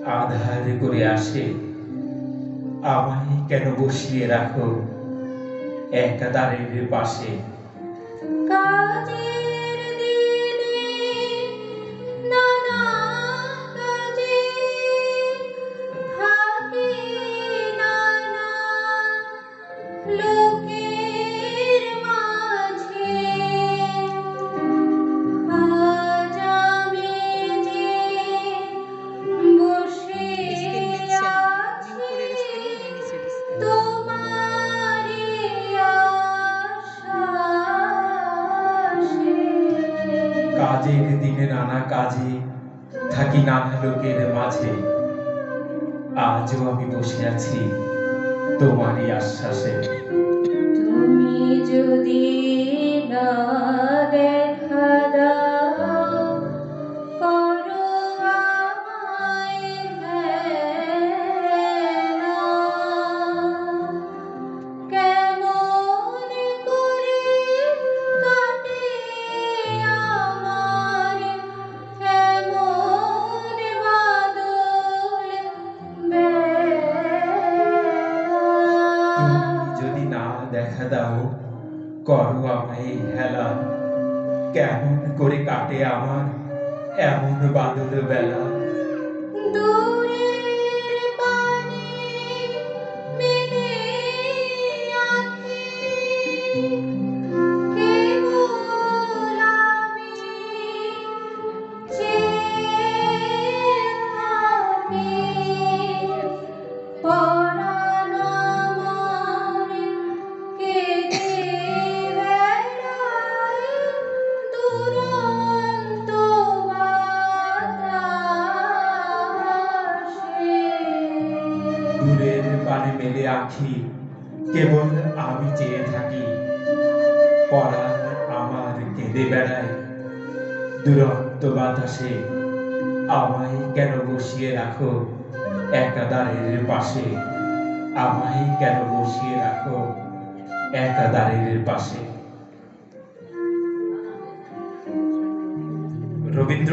আধার করে আসে, আমায় কেন বসিয়ে রাখো একাদারের পাশে। কাজের দিনে নানা কাজে থাকি নানা লোকের মাঝে। আজ আমি যে বসে আছি তোমারই আশ্বাসে। কাজের দিনে নানা কাজে থাকি নানা লোকের মাঝে, আজও আমি বসে আছি তোমারই আশ্বাসে। তুমি যদি না দেখা দাও, করো আমায় হেলা। কেমন করে কাটে আমার এমন বাদল বেলা। তুমি যদি না দেখা দাও, করো আমায় হেলা। কেমন করে কাটে আমার এমন বাদল বেলা। দূরের পানে মেলে আঁখি কেবল আমি চেয়ে থাকি। পরাণ আমার কেঁদে বেড়ায় দুরন্ত বাতাসে। দূরের পানে মেলে আঁখি কেবল আমি চেয়ে থাকি। পরাণ আমার কেঁদে বেড়ায় দুরন্ত বাতাসে। আমায় কেন বসিয়ে রাখো একাদারের পাশে। আমায় কেন বসিয়ে রাখো একাদারের পাশে। রবীন্দ্র